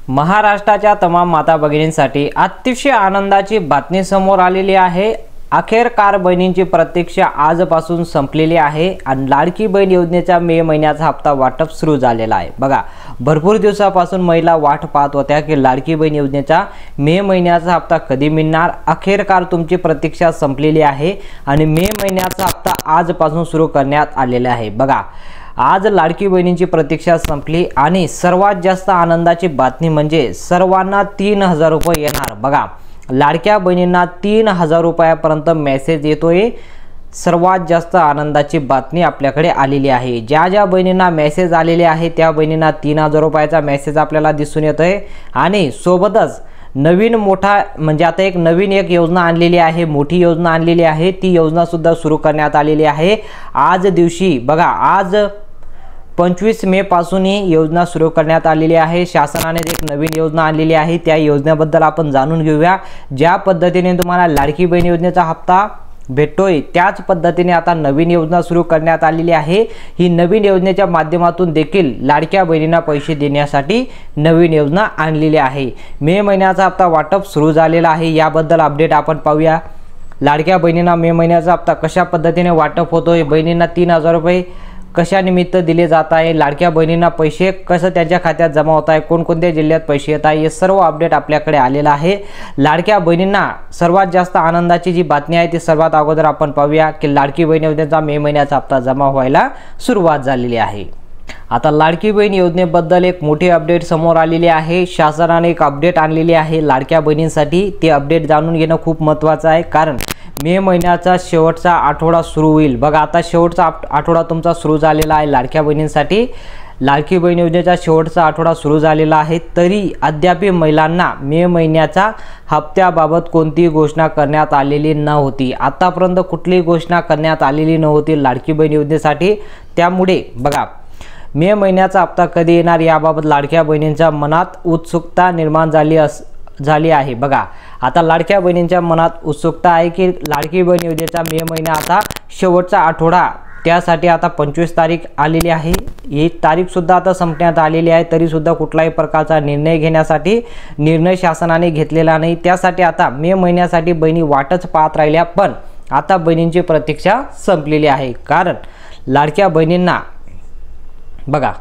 महाराष्ट्राच्या तमाम माता भगिनींसाठी अतिशय आनंदाची बातमी समोर आलेली आहे। अखेरकार बहिणींची प्रतीक्षा आजपासून संपलेली आहे आणि लाडकी बहीण योजनेचा मे महिन्याचा हप्ता वाटप सुरू झालेला आहे। बघा, भरपूर दिवसापासून महिला वाट पाहत होत्या की लाडकी बहीण योजनेचा मे महिन्याचा हप्ता कधी मिळणार। अखेरकार तुमची प्रतीक्षा संपलेली आहे आणि मे महिन्याचा हप्ता आजपासून सुरू करण्यात आलेला आहे। बघा, आज लाडकी बहिणींची प्रतीक्षा संपली आणि सर्वात जास्त आनंदाची बातमी म्हणजे सर्वांना 3000 रुपये येणार। बघा, लाडक्या बहिणींना 3000 रुपयापर्यंत मेसेज येतोय। सर्वात जास्त आनंदाची बातमी आपल्याकडे आलेली आहे। ज्या ज्या बहिणींना मेसेज आलेले आहे त्या बहिणींना 3000 रुपयाचा मेसेज आपल्याला दिसून येतोय आणि सोबतच नवीन मोठा म्हणजे आता एक नवीन योजना आणलेली आहे, मोठी योजना आणलेली आहे। ती योजना सुद्धा सुरू करण्यात आलेली आहे आज दिवशी। बघा, आज 25 मे पासून ही योजना सुरू करण्यात आलेली आहे। शासनाने एक नवीन योजना आणलेली आहे, त्या योजनेबद्दल आपण जाणून घेऊया। ज्या पद्धतीने तुम्हाला लाडकी बहीण योजनेचा हप्ता भेटतोय त्याच पद्धतीने आता नवीन योजना सुरू करण्यात आलेली आहे। ही नवीन योजनेच्या माध्यमातून देखील लाडक्या बहिणींना पैसे देण्यासाठी नवीन योजना आणलेली आहे। मे महिन्याचा हप्ता वाटप सुरू झालेला आहे, याबद्दल अपडेट आपण पाहूया। लाडक्या बहिणींना मे महिन्याचा हप्ता कशा पद्धतीने वाटप होतोय, बहिणींना 3000 रुपये कशा निमित्त दिले जात आहे, लाडक्या बहिणींना पैसे कसं त्यांच्या खात्यात जमा होत आहे, कोणकोणत्या जिल्ह्यात पैसे येत आहे, हे सर्व अपडेट आपल्याकडे आलेला आहे। लाडक्या बहिणींना सर्वात जास्त आनंदाची जी बातमी आहे ती सर्वात अगोदर आपण पाहूया की लाडकी बहीण योजनेचा मे महिन्याचा हप्ता जमा व्हायला सुरुवात झालेली आहे। आता लाडकी बहीण योजनेबद्दल एक मोठी अपडेट समोर आलेली आहे। शासनाने एक अपडेट आणलेली आहे लाडक्या बहिणींसाठी। ते अपडेट जाणून घेणं खूप महत्त्वाचं आहे, कारण मे महिन्याचा शेवटचा आठवडा सुरू होईल। बघा, आता शेवटचा आठवडा तुमचा सुरू झालेला आहे लाडक्या बहिणींसाठी। लाडकी बहीण योजनेचा शेवटचा आठवडा सुरू झालेला आहे, तरी अद्याप महिलांना मे महिन्याचा हप्त्याबाबत कोणतीही घोषणा करण्यात आलेली नव्हती। आतापर्यंत कुठलीही घोषणा करण्यात आलेली नव्हती लाडकी बहीण योजनेसाठी। त्यामुळे बघा, मे महिन्याचा हप्ता कधी येणार याबाबत लाडक्या बहिणींच्या मनात उत्सुकता निर्माण झाली आहे। बघा, आता लाडक्या बहिणींच्या मनात उत्सुकता आहे की लाडकी बहीण योजनेचा मे महिना आता शेवटचा आठवडा, त्यासाठी आता 25 तारीख आलेली आहे। ही तारीख सुद्धा आता संपण्यात आलेली आहे, तरी सुद्धा कुठलाही प्रकारचा निर्णय घेण्यासाठी निर्णय शासनाने घेतलेला नाही। त्यासाठी आता मे महिन्यासाठी बहिणी वाटच पाहत राहिल्या, पण आता बहिणींची प्रतीक्षा संपलेली आहे। कारण लाडक्या बहिणींना बघा,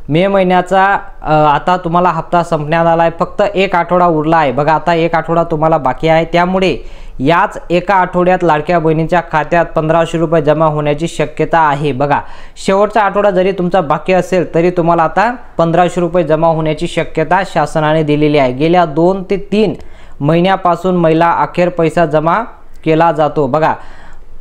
मे महिन्याचा आता तुम्हाला हप्ता संपण्यात आला आहे, फक्त एक आठवडा उरला आहे। बघा, आता एक आठवडा तुम्हाला बाकी आहे, त्यामुळे याच एका आठवड्यात लाडक्या बहिणींच्या खात्यात 1500 रुपये जमा होण्याची शक्यता आहे। बघा, शेवटचा आठवडा जरी तुमचा बाकी असेल तरी तुम्हाला आता 1500 रुपये जमा होण्याची शक्यता शासनाने दिलेली आहे। गेल्या 2 ते 3 महिन्यापासून महिला अखेर पैसा जमा केला जातो। बघा,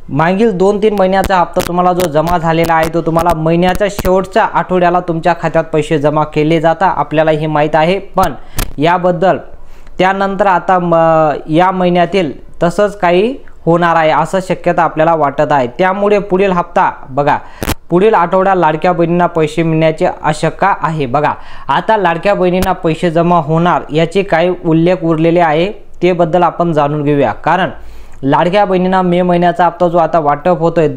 मागील 2-3 महिन्याचा हप्ता तुम्हाला जो जमा झालेला आहे तो तुम्हाला महिन्याच्या शेवटच्या आठवड्याला तुमच्या खात्यात पैसे जमा केले जातात, आपल्याला हे माहीत आहे। पण याबद्दल त्यानंतर आता या महिन्यातील तसंच काही होणार आहे असं शक्यता आपल्याला वाटत आहे। त्यामुळे पुढील हप्ता बघा, पुढील आठवड्यात लाडक्या बहिणींना पैसे मिळण्याची आशंका आहे। बघा, आता लाडक्या बहिणींना पैसे जमा होणार याचे काही उल्लेख उरलेले आहे, ते बद्दल आपण जाणून घेऊया। कारण लाडक्या बहिणींना मे महिन्याचा हप्ता जो आता वाटप होतोय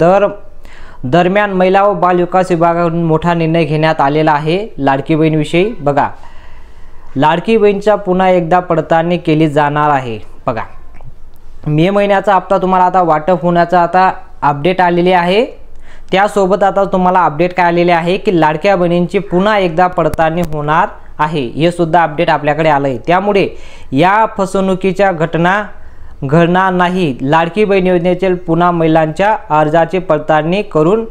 दरम्यान महिला व बाल विकास विभागाकडून मोठा निर्णय घेण्यात आलेला आहे लाडकी बहीणविषयी। बघा, लाडकी बहीणच्या पुन्हा एकदा पडताळणी केली जाणार आहे। बघा, मे महिन्याचा हप्ता तुम्हाला आता वाटप होण्याचा आता अपडेट आलेली आहे। त्यासोबत आता तुम्हाला अपडेट काय आलेले आहे की लाडक्या बहिणींची पुन्हा एकदा पडताळणी होणार आहे, हे सुद्धा अपडेट आपल्याकडे आलं आहे। त्यामुळे या फसवणुकीच्या घटना घडणार नाही। लाडकी बहीण योजनेतील पुन्हा महिलांच्या अर्जाची पडताळणी करून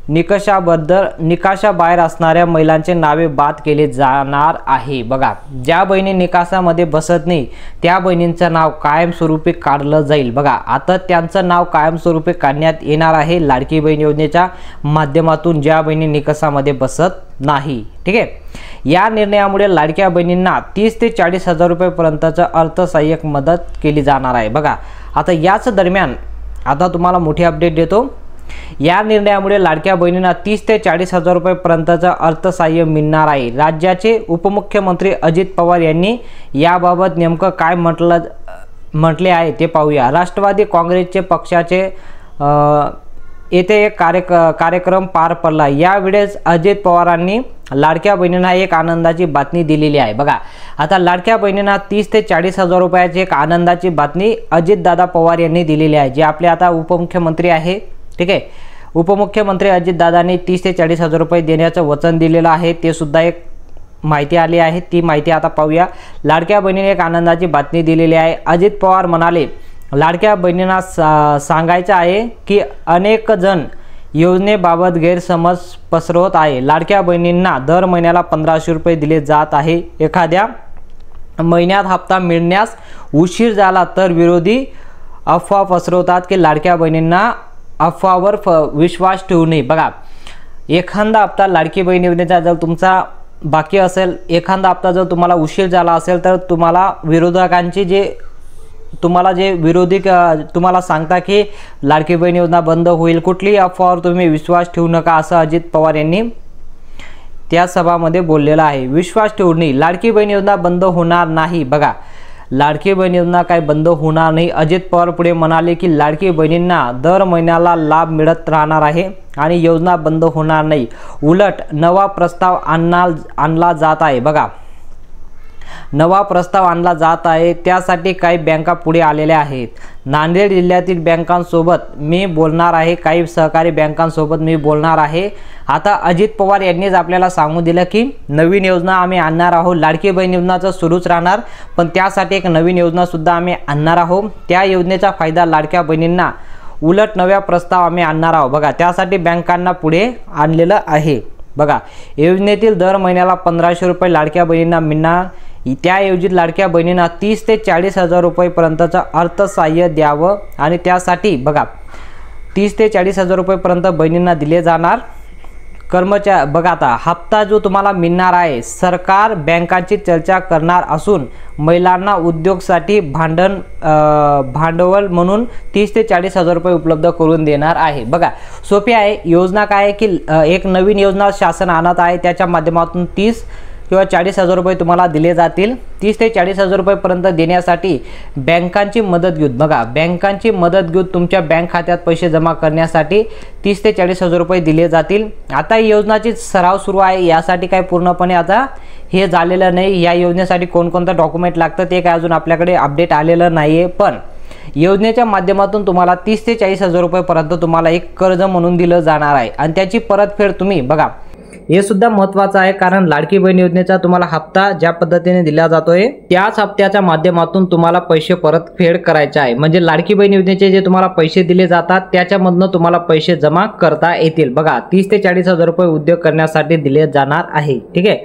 निकषाबाहेर असणाऱ्या महिलांचे नावे बाद केले जाणार आहे। बघा, ज्या बहिणी निकषामध्ये बसत नाही त्या बहिणींचं नाव कायमस्वरूपी काढलं जाईल। बघा, आता त्यांचं नाव कायमस्वरूपी काढण्यात येणार आहे लाडकी बहीण योजनेच्या माध्यमातून, ज्या बहिणी निकषामध्ये बसत नाही। ठीक आहे, या निर्णयामुळे लाडक्या बहिणींना 30 ते 40 हजार रुपयेपर्यंतचं अर्थसहाय्यक मदत केली जाणार आहे। बघा, आता याच दरम्यान आता तुम्हाला मोठी अपडेट देतो। या निर्णयामुळे लाडक्या बहिणींना 30 ते 40 हजार रुपयेपर्यंतचं अर्थसहाय्य मिळणार आहे। राज्याचे उपमुख्यमंत्री अजित पवार यांनी याबाबत नेमकं काय म्हटले आहे ते पाहूया। राष्ट्रवादी काँग्रेसचे पक्षाचे येथे एक कार्यक्रम पार पडला। यावेळेस अजित पवारांनी लाडक्या बहिणींना एक आनंदाची बातमी दिलेली आहे। बघा, आता लाडक्या बहिणींना 30 ते 40 हजार रुपयाची एक आनंदाची बातमी अजितदादा पवार यांनी दिलेली आहे, जे आपले आता उपमुख्यमंत्री आहे। ठीक आहे, उपमुख्यमंत्री अजितदादांनी 30 ते 40 हजार रुपये देण्याचं वचन दिलेलं आहे। ते सुद्धा एक माहिती आली आहे, ती माहिती आता पाहूया। लाडक्या बहिणीने एक आनंदाची बातमी दिलेली आहे। अजित पवार म्हणाले, लाडक्या बहिणींना सांगायचं आहे की अनेक जण योजनेबाबत गैरसमज पसरवत आहे। लाडक्या बहिणींना दर महिन्याला 1500 रुपये दिले जात आहे। एखाद्या महिन्यात हप्ता मिळण्यास उशीर झाला तर विरोधी अफवा पसरवतात की लाडक्या बहिणींना अफवावर विश्वास ठेवू नये। बघा, एखादा हप्ता लाडकी बहीण योजनेचा जर तुमचा बाकी असेल, एखादा हप्ता जर तुम्हाला उशीर झाला असेल तर तुम्हाला विरोधकांची जे विरोधी तुम्हाला सांगता की लाडकी बहीण योजना बंद होईल, कुठलीही अफवावर तुम्ही विश्वास ठेवू नका, असं अजित पवार यांनी त्या सभामध्ये बोललेलं आहे। विश्वास ठेवू नये, लाडकी बहीण योजना बंद होणार नाही। बघा, लाडकी बहीण योजना काय बंद होणार नाही। अजित पवार पुढे म्हणाले की लाडकी बहिणींना दर महिन्याला लाभ मिळत राहणार आहे आणि योजना बंद होणार नाही, उलट नवा प्रस्ताव आणला जात आहे। बघा, नवा प्रस्ताव आणला जात आहे, त्यासाठी काही बँका पुढे आलेल्या आहेत। नांदेड जिल्ह्यातील बँकांसोबत मी बोलणार आहे, काही सहकारी बँकांसोबत मी बोलणार आहे। आता अजित पवार यांनीच आपल्याला सांगून दिलं की नवीन योजना आम्ही आणणार आहोत। लाडकी बहीण योजनाचं सुरूच राहणार, पण त्यासाठी एक नवीन योजना सुद्धा आम्ही आणणार आहोत। त्या योजनेचा फायदा लाडक्या बहिणींना उलट नव्या प्रस्ताव आम्ही आणणार आहोत। बघा, त्यासाठी बँकांना पुढे आणलेलं आहे। बघा, योजनेतील दर महिन्याला 1500 रुपये लाडक्या बहिणींना मिळणार। त्याऐवजी लाडक्या बहिणींना 30 ते 40 हजार रुपयेपर्यंतचं अर्थसहाय्य द्यावं आणि त्यासाठी बघा 30 ते 40 हजार रुपयेपर्यंत बहिणींना दिले जाणार। बघा, आता हप्ता जो तुम्हाला मिळणार आहे, सरकार बँकांची चर्चा करणार असून महिलांना उद्योगसाठी भांडवल म्हणून 30 ते 40 हजार रुपये उपलब्ध करून देणार आहे। बघा, सोपी आहे योजना। काय आहे की एक नवीन योजना शासन आणत आहे, त्याच्या माध्यमातून 30 किंवा 40 हजार रुपये तुम्हाला दिले जातील। 30 ते 40 हजार रुपयेपर्यंत देण्यासाठी बँकांची मदत घेऊन, बघा, बँकांची मदत घेऊन तुमच्या बँक खात्यात पैसे जमा करण्यासाठी 30 ते 40 हजार रुपये दिले जातील। आता ही योजनाची सराव सुरू आहे, यासाठी काय पूर्णपणे आता हे झालेलं नाही। या योजनेसाठी कोणकोणतं डॉक्युमेंट लागतं ते काय अजून आपल्याकडे अपडेट आलेलं नाहीये, पण योजनेच्या माध्यमातून तुम्हाला 30 ते 40 हजार रुपयेपर्यंत तुम्हाला एक कर्ज म्हणून दिलं जाणार आहे आणि त्याची परतफेड तुम्ही, बघा, हे सुद्धा महत्त्वाचं आहे, कारण लाडकी बहीण योजनेचा तुम्हाला हप्ता ज्या पद्धतीने दिला जातोय त्याच हप्त्याच्या माध्यमातून तुम्हाला पैसे परतफेड करायचे आहे। म्हणजे लाडकी बहीण योजनेचे जे तुम्हाला पैसे दिले जातात त्याच्यामधनं तुम्हाला पैसे जमा करता येतील। बघा, 30 ते 40 हजार रुपये उद्योग करण्यासाठी दिले जाणार आहे। ठीक आहे,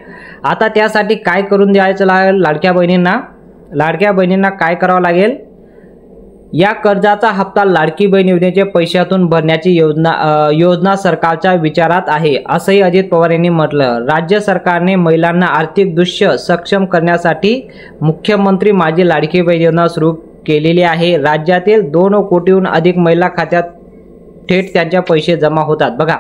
आता त्यासाठी काय करून द्यायचं लागेल लाडक्या बहिणींना काय करावं लागेल, या कर्जाचा हप्ता लाडकी बहीण योजनेच्या पैशातून भरण्याची योजना सरकारच्या विचारात आहे, असंही अजित पवार यांनी म्हटलं। राज्य सरकारने महिलांना आर्थिकदृष्ट्या सक्षम करण्यासाठी मुख्यमंत्री माझी लाडकी बहीण योजना सुरू केलेली आहे। राज्यातील 2 कोटीहून अधिक महिला खात्यात थेट त्यांचे पैसे जमा होतात। बघा,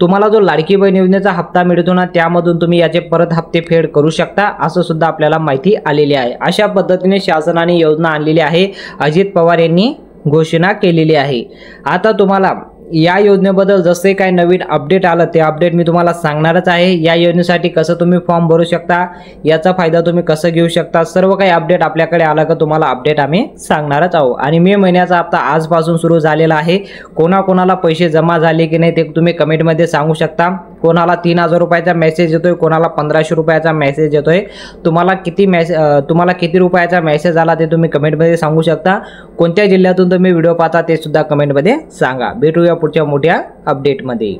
तुम्हाला जो लाडकी बहीण योजनेचा हप्ता मिळतो ना, त्यामधून तुम्ही याचे परत हप्ते फेड करू शकता, असं सुद्धा आपल्याला माहिती आलेली आहे। अशा पद्धतीने शासनाने योजना आणलेली आहे, अजित पवार यांनी घोषणा केलेली आहे। आता तुम्हाला या योजनेबद्दल जसे काही नवीन अपडेट आलं ते अपडेट मी तुम्हाला सांगणारच आहे। या योजनेसाठी कसं तुम्ही फॉर्म भरू शकता, याचा फायदा तुम्ही कसं घेऊ शकता, सर्व काही अपडेट आपल्याकडे आलं का तुम्हाला अपडेट आम्ही सांगणारच आहोत। आणि मे महिन्याचा हप्ता आजपासून सुरू झालेला आहे। कोणाकोणाला पैसे जमा झाले की नाही ते तुम्ही कमेंटमध्ये सांगू शकता। कोणाला 3000 रुपयाचा मेसेज येतोय, कोणाला 1500 रुपयाचा मेसेज येतोय, तुम्हाला किती रुपयाचा मेसेज आला ते तुम्ही कमेंटमध्ये सांगू शकता। कोणत्या जिल्ह्यातून तुम्ही व्हिडिओ पाहता ते सुद्धा कमेंटमध्ये सांगा। भेटूया पुढच्या मोठ्या अपडेटमध्ये।